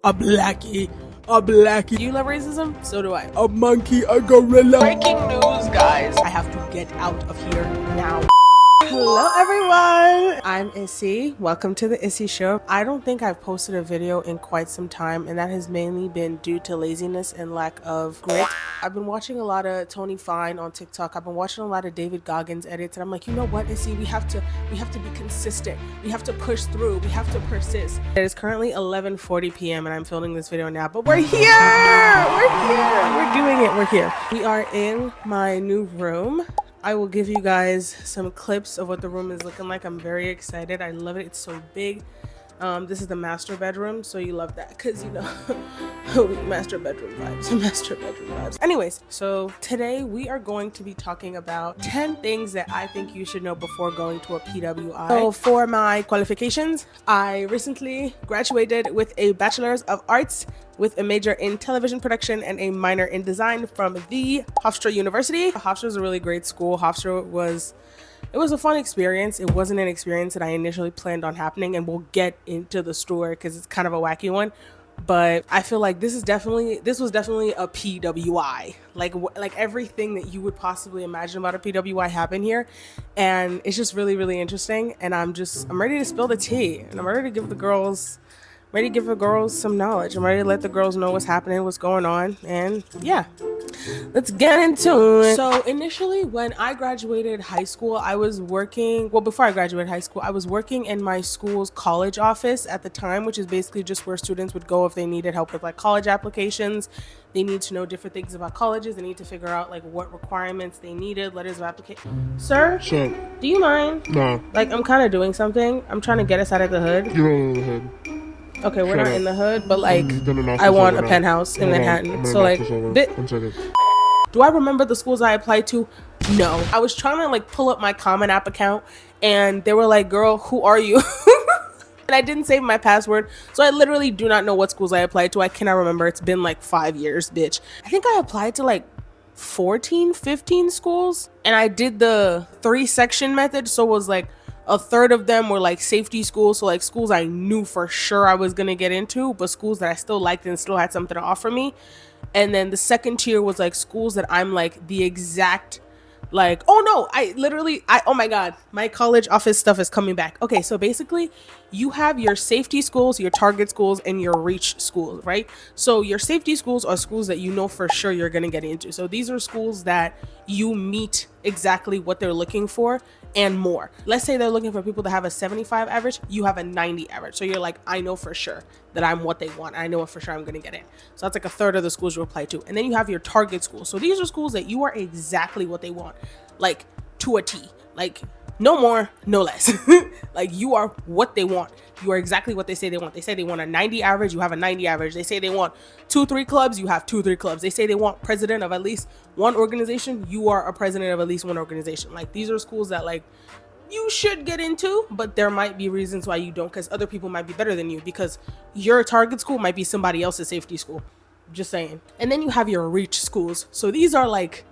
A blackie, a blackie. Do you love racism? So do I. A monkey, a gorilla. Breaking news, guys. I have to get out of here now. Hello everyone, I'm Issy. Welcome to the Issy Show. I don't think I've posted a video in quite some time, and that has mainly been due to laziness and lack of grit. I've been watching a lot of Tony Fine on TikTok. I've been watching a lot of David Goggins edits, and I'm like, you know what, Issy, we have to be consistent. We have to push through. We have to persist. It is currently 11:40 p.m. and I'm filming this video now, but we're here. We're doing it. We're here. We are in my new room. I will give you guys some clips of what the room is looking like. I'm very excited. I love it. It's so big. This is the master bedroom, so you love that because, you know, master bedroom vibes. Anyways, so today we are going to be talking about 10 things that I think you should know before going to a P.W.I. So for my qualifications, I recently graduated with a Bachelor's of Arts with a major in television production and a minor in design from the Hofstra University. Hofstra is a really great school. Hofstra was a fun experience. It wasn't an experience that I initially planned on happening, and we'll get into the story because it's kind of a wacky one. But I feel like this was definitely a P.W.I. Like everything that you would possibly imagine about a P.W.I. happened here, and it's just really, really interesting. And I'm ready to spill the tea, and I'm ready to give the girls some knowledge. I'm ready to let the girls know what's happening, what's going on, and yeah. Let's get into it. So initially, when I graduated high school, I was working, well, before I graduated high school, I was working in my school's college office at the time, which is basically just where students would go if they needed help with like college applications. They need to know different things about colleges. They need to figure out like what requirements they needed, letters of application. Sir? Shit. Do you mind? No. Like, I'm kind of doing something. I'm trying to get us out of the hood. You're in the hood. Okay, we're not in the hood, but like, I want a penthouse in Manhattan. So like, do I remember the schools I applied to? No. I was trying to like pull up my Common App account, and they were like, girl, who are you? And I didn't save my password, so I literally do not know what schools I applied to. I cannot remember. It's been like 5 years, bitch. I think I applied to like 14, 15 schools, and I did the 3-section method, so it was like a third of them were like safety schools, so like schools I knew for sure I was gonna get into, but schools that I still liked and still had something to offer me. And then the second tier was like schools that I'm like the exact, like, oh no, oh my god, my college office stuff is coming back. Okay, so basically you have your safety schools, your target schools, and your reach schools, right? So your safety schools are schools that you know for sure you're gonna get into. So these are schools that you meet exactly what they're looking for and more. Let's say they're looking for people to have a 75 average, you have a 90 average. So you're like, I know for sure that I'm what they want. I know for sure I'm gonna get in. So that's like a third of the schools you apply to. And then you have your target schools. So these are schools that you are exactly what they want, like to a T, like no more, no less. Like you are what they want. You are exactly what they say they want. They say they want a 90 average, you have a 90 average. They say they want 2-3 clubs, you have 2-3 clubs. They say they want president of at least one organization, you are a president of at least one organization. Like these are schools that like you should get into, but there might be reasons why you don't, because other people might be better than you, because your target school might be somebody else's safety school. Just saying. And then you have your reach schools. So these are like,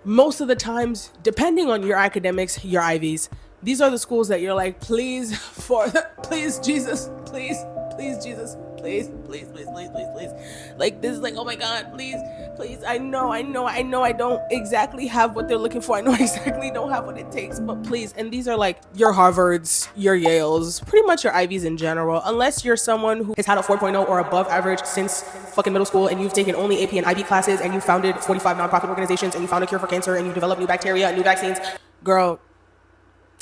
most of the times, depending on your academics, your IVs, these are the schools that you're like, please Jesus, please Jesus, please. Like this is like, oh my god, please. I know I don't exactly have what they're looking for. I know I exactly don't have what it takes, but please. And these are like your Harvards, your Yales, pretty much your IVs in general, unless you're someone who has had a 4.0 or above average since fucking middle school, and you've taken only AP and IB classes, and you founded 45 nonprofit organizations, and you found a cure for cancer, and you developed new bacteria and new vaccines. Girl,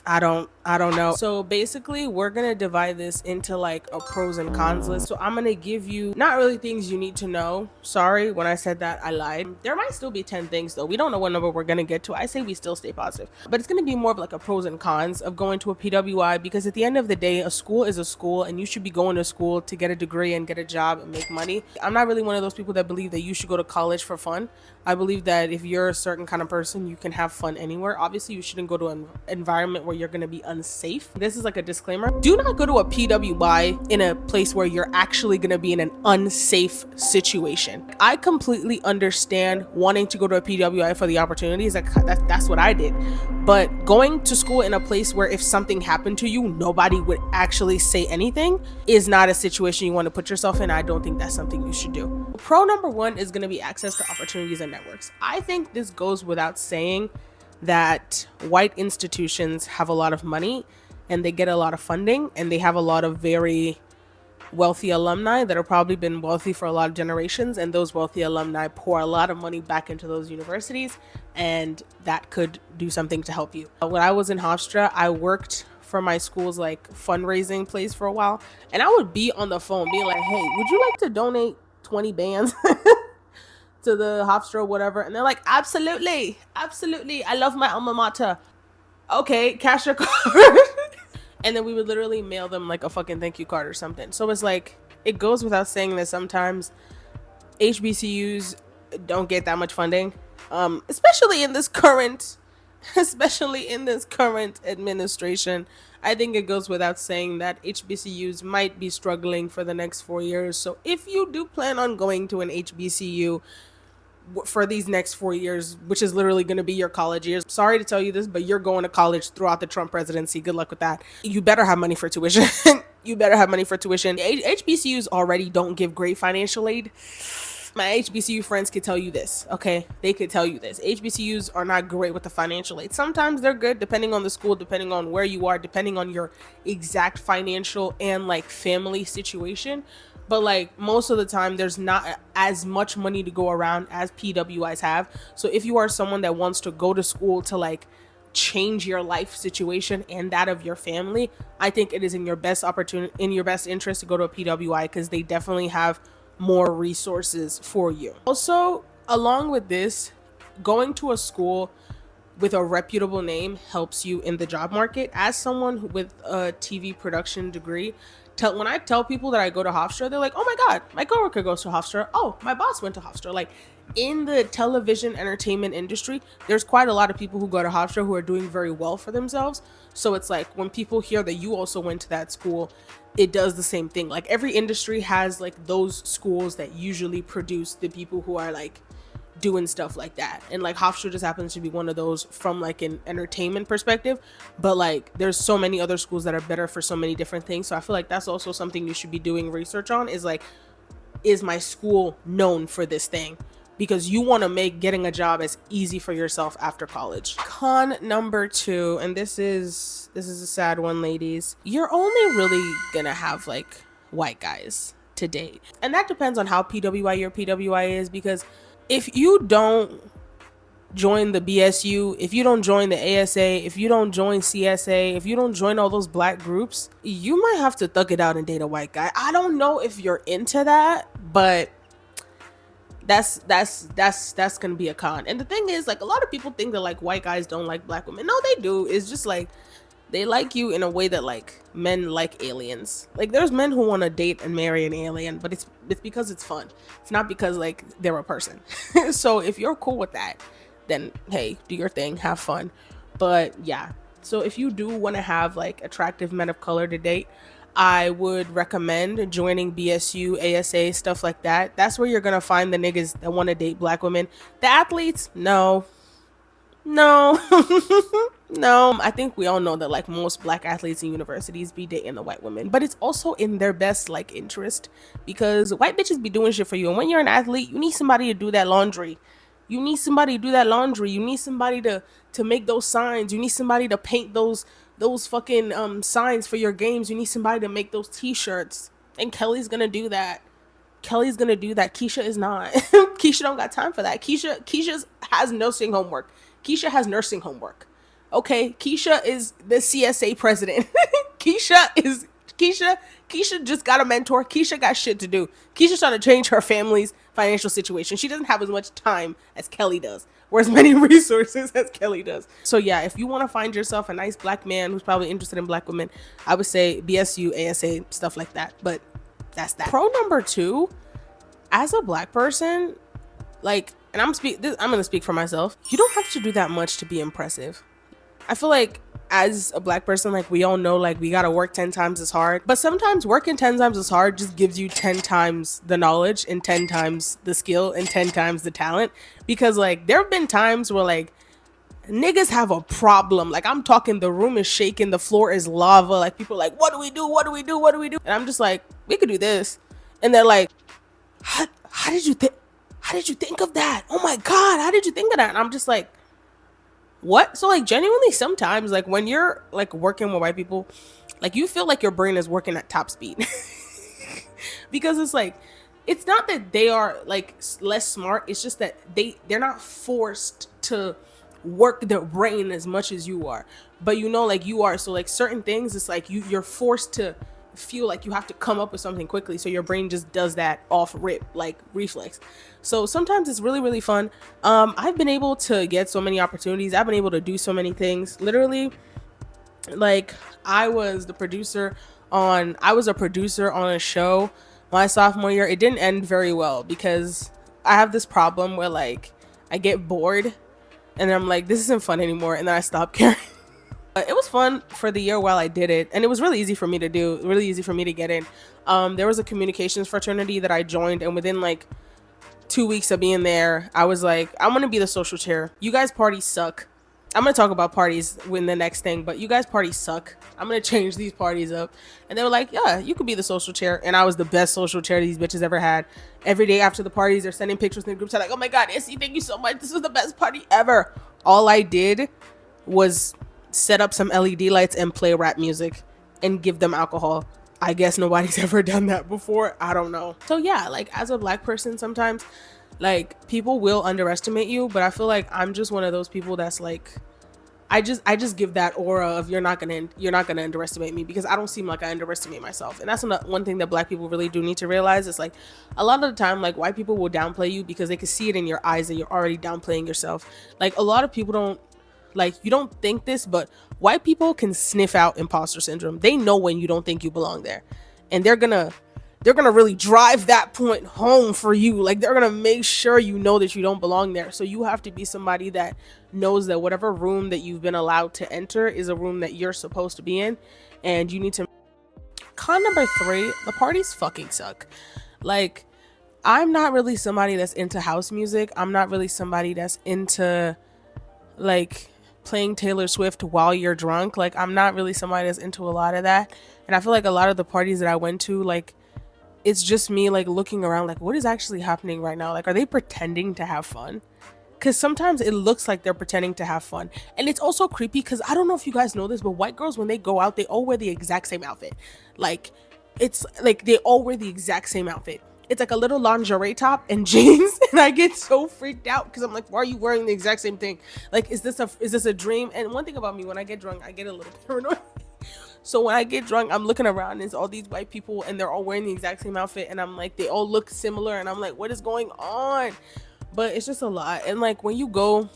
I don't know. So basically we're gonna divide this into like a pros and cons list. So I'm gonna give you not really things you need to know. Sorry, when I said that, I lied. There might still be 10 things though. We don't know what number we're gonna get to. I say we still stay positive, but it's gonna be more of like a pros and cons of going to a P.W.I. because at the end of the day, a school is a school, and you should be going to school to get a degree and get a job and make money. I'm not really one of those people that believe that you should go to college for fun. I believe that if you're a certain kind of person, you can have fun anywhere. Obviously you shouldn't go to an environment where you're gonna be unsafe. This is like a disclaimer. Do not go to a PWI in a place where you're actually going to be in an unsafe situation. I completely understand wanting to go to a PWI for the opportunities. That's what I did. But going to school in a place where if something happened to you, nobody would actually say anything is not a situation you want to put yourself in. I don't think that's something you should do. Pro number one is going to be access to opportunities and networks. I think this goes without saying that white institutions have a lot of money and they get a lot of funding and they have a lot of very wealthy alumni that have probably been wealthy for a lot of generations, and those wealthy alumni pour a lot of money back into those universities, and that could do something to help you. When I was in Hofstra, I worked for my school's like fundraising place for a while, and I would be on the phone being like, hey, would you like to donate 20 bands to the Hofstra, whatever? And they're like, absolutely, I love my alma mater. Okay, cash your card. And then we would literally mail them like a fucking thank you card or something. So it's like, it goes without saying that sometimes HBCUs don't get that much funding, especially in this current administration. I think it goes without saying that HBCUs might be struggling for the next 4 years. So if you do plan on going to an HBCU for these next 4 years, which is literally going to be your college years, sorry to tell you this, but you're going to college throughout the Trump presidency. Good luck with that. You better have money for tuition. HBCUs already don't give great financial aid. My HBCU friends could tell you this, okay? They could tell you this. HBCUs are not great with the financial aid. Sometimes they're good depending on the school, depending on where you are, depending on your exact financial and like family situation. But like most of the time, there's not as much money to go around as PWIs have. So if you are someone that wants to go to school to like change your life situation and that of your family, I think it is in your best interest to go to a PWI, because they definitely have more resources for you. Also, along with this, going to a school with a reputable name helps you in the job market. As someone with a TV production degree, when I tell people that I go to Hofstra, they're like, oh my God, my coworker goes to Hofstra. Oh, my boss went to Hofstra. Like, in the television entertainment industry, there's quite a lot of people who go to Hofstra who are doing very well for themselves. So it's like, when people hear that you also went to that school, it does the same thing. Like, every industry has like those schools that usually produce the people who are like doing stuff like that, and like Hofstra just happens to be one of those from like an entertainment perspective. But like, there's so many other schools that are better for so many different things. So I feel like that's also something you should be doing research on, is like, is my school known for this thing? Because you want to make getting a job as easy for yourself after college. Con number two, and this is a sad one, ladies. You're only really gonna have like white guys to date, and that depends on how PWI your PWI is, because if you don't join the BSU, if you don't join the ASA, if you don't join CSA, if you don't join all those black groups, you might have to thug it out and date a white guy. I don't know if you're into that, but that's gonna be a con. And the thing is, like, a lot of people think that like white guys don't like black women. No, they do. It's just like, they like you in a way that like men like aliens. Like, there's men who want to date and marry an alien, but it's because it's fun. It's not because like they're a person. So if you're cool with that, then hey, do your thing, have fun. But yeah, so if you do want to have like attractive men of color to date, I would recommend joining BSU, ASA, stuff like that. That's where you're gonna find the niggas that want to date black women. The athletes, no. No. I think we all know that like most black athletes in universities be dating the white women, but it's also in their best like interest, because white bitches be doing shit for you. And when you're an athlete, you need somebody to do that laundry. You need somebody to make those signs. You need somebody to paint those fucking signs for your games. You need somebody to make those t-shirts. And Kelly's gonna do that. Keisha is not. Keisha don't got time for that. Keisha has nursing homework. Okay, Keisha is the CSA president. Keisha just got a mentor. Keisha got shit to do. Keisha's trying to change her family's financial situation. She doesn't have as much time as Kelly does, or as many resources as Kelly does. So yeah, if you want to find yourself a nice black man who's probably interested in black women, I would say BSU, ASA, stuff like that. But that's that. Pro number two, as a black person, like, and I'm gonna speak for myself. You don't have to do that much to be impressive. I feel like as a Black person, like we all know, like we gotta work 10 times as hard, but sometimes working 10 times as hard just gives you 10 times the knowledge and 10 times the skill and 10 times the talent. Because like there have been times where like niggas have a problem. Like I'm talking, the room is shaking, the floor is lava, like people are like, what do we do, what do we do, what do we do? And I'm just like, we could do this. And they're like, how did you think of that? Oh my god, how did you think of that? And I'm just like, what? So like genuinely sometimes like when you're like working with white people, like you feel like your brain is working at top speed. Because it's like, it's not that they are like less smart, it's just that they're not forced to work their brain as much as you are, but you know, like you are. So like certain things, it's like you're forced to feel like you have to come up with something quickly, so your brain just does that off rip, like reflex. So sometimes it's really, really fun. I've been able to get so many opportunities, I've been able to do so many things. Literally, like I was a producer on a show my sophomore year. It didn't end very well because I have this problem where like I get bored and I'm like, this isn't fun anymore, and then I stop caring. But it was fun for the year while I did it, and it was really easy for me to do, really easy for me to get in. There was a communications fraternity that I joined, and within like 2 weeks of being there, I was like, I'm gonna be the social chair. You guys parties suck. I'm gonna talk about parties in the next thing, but you guys parties suck. I'm gonna change these parties up. And they were like, yeah, you could be the social chair. And I was the best social chair these bitches ever had. Every day after the parties, they're sending pictures in the groups. They're like, oh my god, Issy, thank you so much. This was the best party ever. All I did was set up some LED lights and play rap music and give them alcohol. I guess nobody's ever done that before. I don't know. So yeah, like as a Black person, sometimes like people will underestimate you, but I feel like I'm just one of those people that's like, I just give that aura of you're not gonna underestimate me, because I don't seem like I underestimate myself. And that's one thing that Black people really do need to realize. It's like a lot of the time, like white people will downplay you because they can see it in your eyes that you're already downplaying yourself. Like a lot of people don't, like, you don't think this, but white people can sniff out imposter syndrome. They know when you don't think you belong there, and they're gonna really drive that point home for you. Like they're gonna make sure you know that you don't belong there. So you have to be somebody that knows that whatever room that you've been allowed to enter is a room that you're supposed to be in, and you need to. Con number 3, the parties fucking suck. Like I'm not really somebody that's into house music. I'm not really somebody that's into like playing Taylor Swift while you're drunk. Like I'm not really somebody that's into a lot of that. And I feel like a lot of the parties that I went to, like it's just me like looking around like, what is actually happening right now? Like, are they pretending to have fun? Because sometimes it looks like they're pretending to have fun. And it's also creepy because I don't know if you guys know this, but white girls, when they go out, they all wear the exact same outfit. Like it's like they all wear the exact same outfit. It's like a little lingerie top and jeans, and I get so freaked out because I'm like, why are you wearing the exact same thing? Like, is this a dream? And one thing about me, when I get drunk, I get a little paranoid. So when I get drunk, I'm looking around and it's all these white people and they're all wearing the exact same outfit, and I'm like, they all look similar, and I'm like, what is going on? But it's just a lot. And like when you go,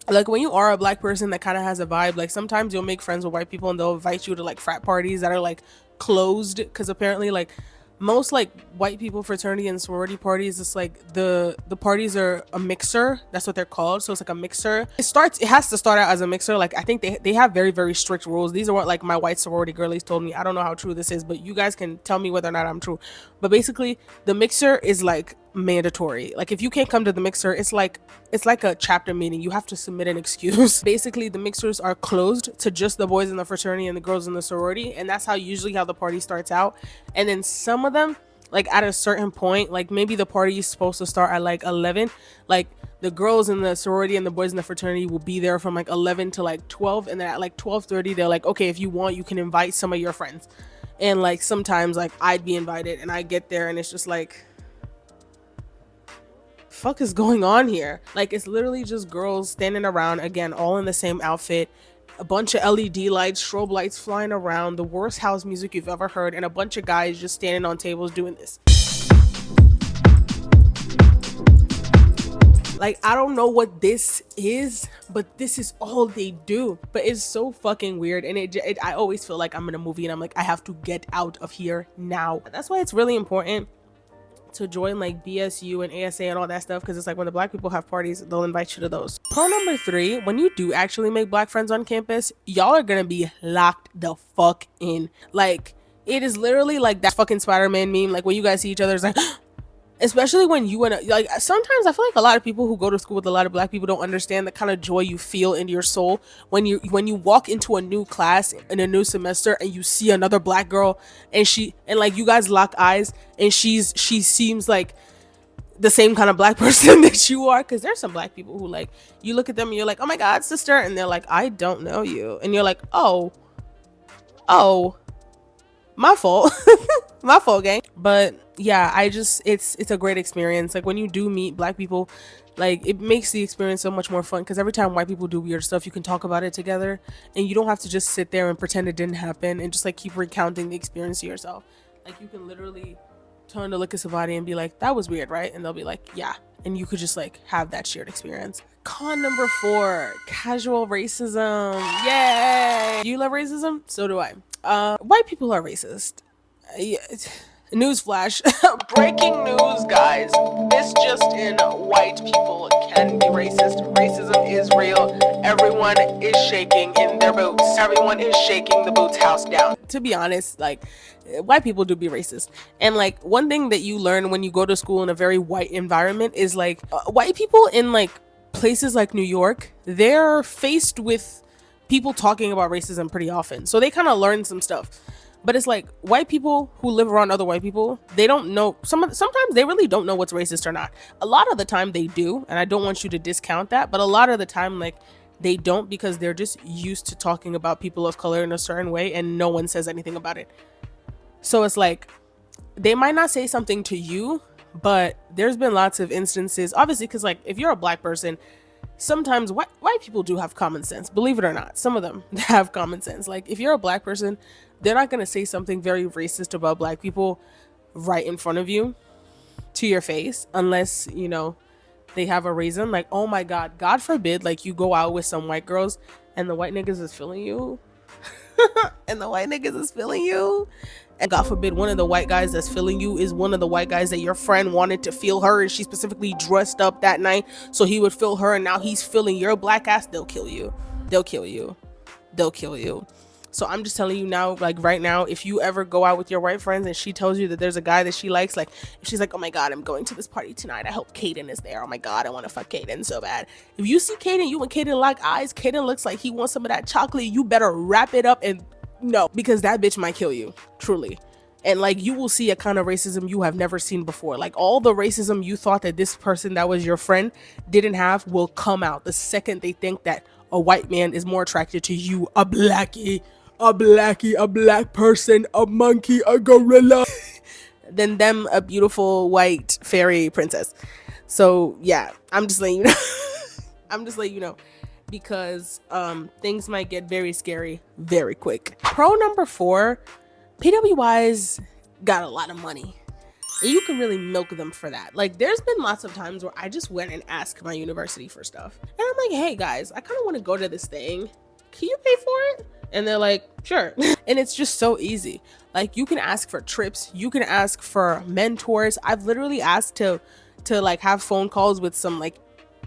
like when you are a Black person that kind of has a vibe, like sometimes you'll make friends with white people and they'll invite you to like frat parties that are like closed, because apparently like most like white people fraternity and sorority parties, it's like the parties are a mixer. That's what they're called. So it's like a mixer. It has to start out as a mixer. Like I think they have very, very strict rules. These are what like my white sorority girlies told me. I don't know how true this is, but you guys can tell me whether or not I'm true. But basically the mixer is like mandatory. Like if you can't come to the mixer, it's like a chapter meeting. You have to submit an excuse. Basically the mixers are closed to just the boys in the fraternity and the girls in the sorority, and that's usually how the party starts out. And then some of them, like at a certain point, like maybe the party is supposed to start at like 11, like the girls in the sorority and the boys in the fraternity will be there from like 11 to like 12, and then at like 12:30 they're like, okay, if you want, you can invite some of your friends. And like sometimes like I'd be invited and I get there and it's just like, fuck is going on here? Like it's literally just girls standing around, again, all in the same outfit, a bunch of LED lights, strobe lights flying around, the worst house music you've ever heard, and a bunch of guys just standing on tables doing this. Like I don't know what this is, but this is all they do. But it's so fucking weird, and I always feel like I'm in a movie and I'm like, I have to get out of here now. That's why it's really important to join like BSU and ASA and all that stuff, because it's like when the black people have parties, they'll invite you to those. Pro number 3, when you do actually make black friends on campus, y'all are gonna be locked the fuck in. Like, it is literally like that fucking Spider-Man meme, like when you guys see each other, it's like especially when you and like sometimes I feel like a lot of people who go to school with a lot of black people don't understand the kind of joy you feel in your soul when you walk into a new class in a new semester and you see another black girl and like you guys lock eyes and she seems like the same kind of black person that you are, because there's some black people who like you look at them and you're like, oh my god, sister, and they're like, I don't know you, and you're like, oh my fault. My fault, gang. But yeah, it's a great experience. Like when you do meet black people, like it makes the experience so much more fun, because every time white people do weird stuff, you can talk about it together and you don't have to just sit there and pretend it didn't happen and just like keep recounting the experience to yourself. Like you can literally turn to look at somebody and be like, that was weird, right? And they'll be like, yeah. And you could just like have that shared experience. Con number 4, casual racism. Yay! Do you love racism? So do I. White people are racist. Newsflash. Breaking news, guys. This just in: white people can be racist. Racism is real. Everyone is shaking in their boots. Everyone is shaking the boots house down. To be honest, like, white people do be racist. And like one thing that you learn when you go to school in a very white environment is like white people in like places like New York, they're faced with people talking about racism pretty often, so they kind of learn some stuff. But it's like white people who live around other white people, they don't know, sometimes they really don't know what's racist or not. A lot of the time they do, and I don't want you to discount that, but a lot of the time like they don't, because they're just used to talking about people of color in a certain way and no one says anything about it. So it's like they might not say something to you, but there's been lots of instances, obviously, because like if you're a black person, sometimes white people do have common sense, believe it or not. Some of them have common sense. Like if you're a black person, they're not going to say something very racist about black people right in front of you to your face, unless, you know, they have a reason. Like, oh my God forbid, like you go out with some white girls and the white niggas is feeling you and the white niggas is feeling you. And God forbid one of the white guys that's feeling you is one of the white guys that your friend wanted to feel her, and she specifically dressed up that night so he would feel her, and now he's feeling your black ass. They'll kill you. They'll kill you. They'll kill you. So I'm just telling you now, like right now, if you ever go out with your white friends and she tells you that there's a guy that she likes, like if she's like, oh my God, I'm going to this party tonight, I hope Kaden is there, oh my God, I want to fuck Kaden so bad. If you see Kaden, you and Kaden lock eyes, Kaden looks like he wants some of that chocolate, you better wrap it up and no, because that bitch might kill you, truly. And like you will see a kind of racism you have never seen before. Like all the racism you thought that this person that was your friend didn't have will come out the second they think that a white man is more attracted to you, a blackie, a black person, a monkey, a gorilla, than them, a beautiful white fairy princess. So yeah, I'm just letting you know. I'm just letting you know, because things might get very scary very quick. Pro number 4, P.W.I's got a lot of money. And you can really milk them for that. Like there's been lots of times where I just went and asked my university for stuff. And I'm like, hey guys, I kind of want to go to this thing. Can you pay for it? And they're like, sure. And it's just so easy. Like you can ask for trips. You can ask for mentors. I've literally asked to like have phone calls with some like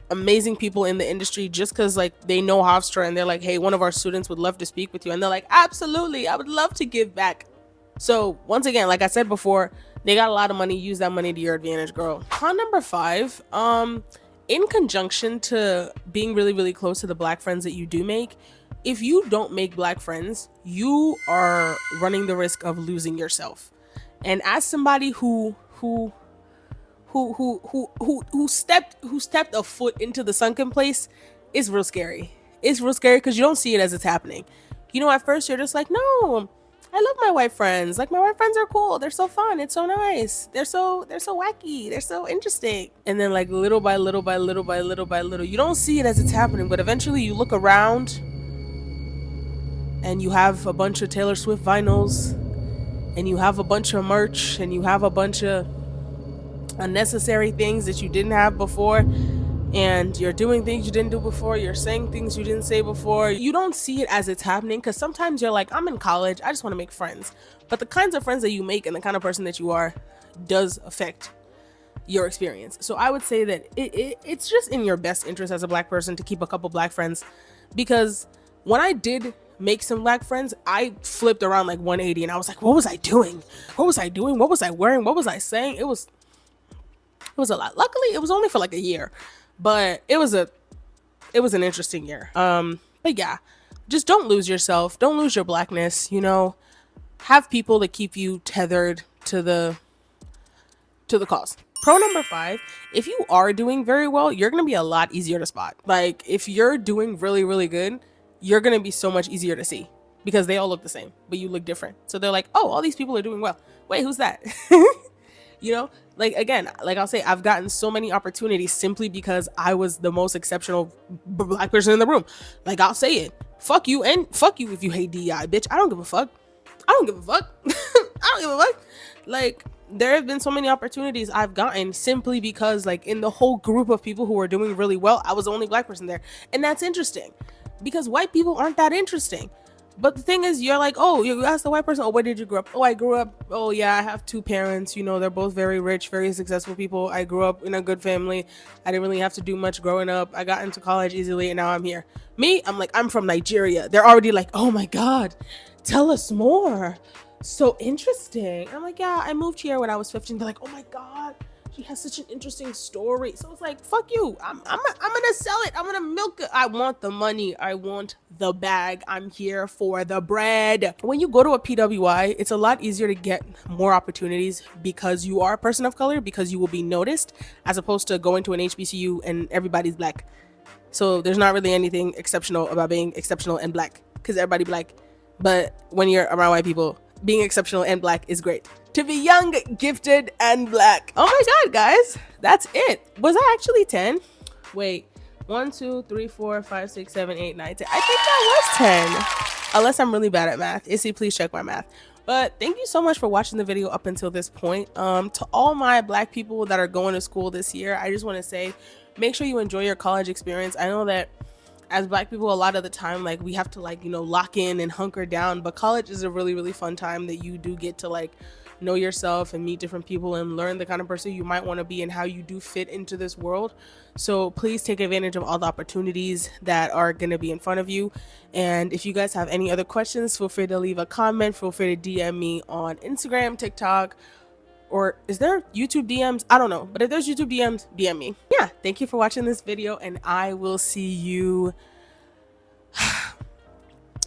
amazing people in the industry just because like they know Hofstra and they're like, hey, one of our students would love to speak with you. And they're like, absolutely, I would love to give back. So once again, like I said before, they got a lot of money. Use that money to your advantage, girl. Con number 5, in conjunction to being really, really close to the black friends that you do make, if you don't make black friends, you are running the risk of losing yourself. And as somebody who stepped a foot into the sunken place, it's real scary. It's real scary because you don't see it as it's happening. You know, at first you're just like, no, I love my white friends. Like my white friends are cool. They're so fun. It's so nice. They're so wacky. They're so interesting. And then like little by little, you don't see it as it's happening, but eventually you look around and you have a bunch of Taylor Swift vinyls, and you have a bunch of merch, and you have a bunch of unnecessary things that you didn't have before, and you're doing things you didn't do before, you're saying things you didn't say before. You don't see it as it's happening because sometimes you're like, I'm in college, I just want to make friends. But the kinds of friends that you make and the kind of person that you are does affect your experience. So I would say that it's just in your best interest as a Black person to keep a couple Black friends, because when I did make some Black friends, I flipped around like 180 and I was like, what was I doing? What was I doing? What was I wearing? What was I saying? It was a lot. Luckily, it was only for like a year, but it was an interesting year. But yeah, just don't lose yourself. Don't lose your Blackness, you know. Have people that keep you tethered to the cause. Pro number 5, if you are doing very well, you're going to be a lot easier to spot. Like if you're doing really, really good, you're going to be so much easier to see because they all look the same, but you look different. So they're like, oh, all these people are doing well. Wait, who's that? You know, like, again, like I'll say, I've gotten so many opportunities simply because I was the most exceptional Black person in the room. Like, I'll say it. Fuck you, and fuck you if you hate DEI, bitch. I don't give a fuck. I don't give a fuck. I don't give a fuck. Like, there have been so many opportunities I've gotten simply because, like, in the whole group of people who were doing really well, I was the only Black person there. And that's interesting because white people aren't that interesting. But the thing is, you're like, oh, you ask the white person, oh, where did you grow up? Oh, I grew up, oh yeah, I have 2 parents, you know, they're both very rich, very successful people. I grew up in a good family. I didn't really have to do much growing up. I got into college easily and now I'm here. Me, I'm like, I'm from Nigeria. They're already like, oh my God, tell us more. So interesting. I'm like, yeah, I moved here when I was 15. They're like, oh my God, she has such an interesting story. So it's like, fuck you. I'm gonna sell it. I'm gonna milk it. I want the money. I want the bag. I'm here for the bread. When you go to a P.W.I, it's a lot easier to get more opportunities because you are a person of color, because you will be noticed, as opposed to going to an HBCU and everybody's Black. So there's not really anything exceptional about being exceptional and Black because everybody Black. But when you're around white people, being exceptional and Black is great. To be young, gifted, and Black. Oh my God, guys, that's it. Was I actually 10? Wait, 1, 2, 3, 4, 5, 6, 7, 8, 9, 10. I think that was 10. Unless I'm really bad at math. Issy, please check my math. But thank you so much for watching the video up until this point. To all my Black people that are going to school this year, I just want to say, make sure you enjoy your college experience. I know that as Black people, a lot of the time, like, we have to, like, you know, lock in and hunker down, but college is a really, really fun time that you do get to, like, know yourself and meet different people and learn the kind of person you might want to be and how you do fit into this world. So please take advantage of all the opportunities that are going to be in front of you. And if you guys have any other questions, feel free to leave a comment. Feel free to DM me on Instagram, TikTok, or is there YouTube DMs? I don't know, but if there's YouTube DMs, DM me. Yeah, thank you for watching this video, and I will see you.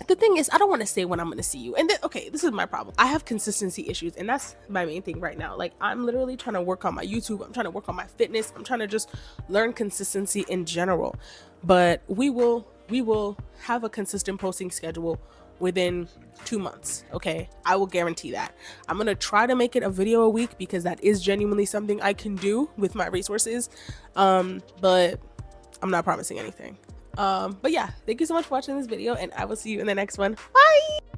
The thing is, I don't want to say when I'm going to see you. And okay, this is my problem. I have consistency issues, and that's my main thing right now. Like, I'm literally trying to work on my YouTube. I'm trying to work on my fitness. I'm trying to just learn consistency in general. But we will have a consistent posting schedule within 2 months. Okay, I will guarantee that. I'm gonna try to make it a video a week because that is genuinely something I can do with my resources, but I'm not promising anything. But yeah, thank you so much for watching this video, and I will see you in the next one. Bye.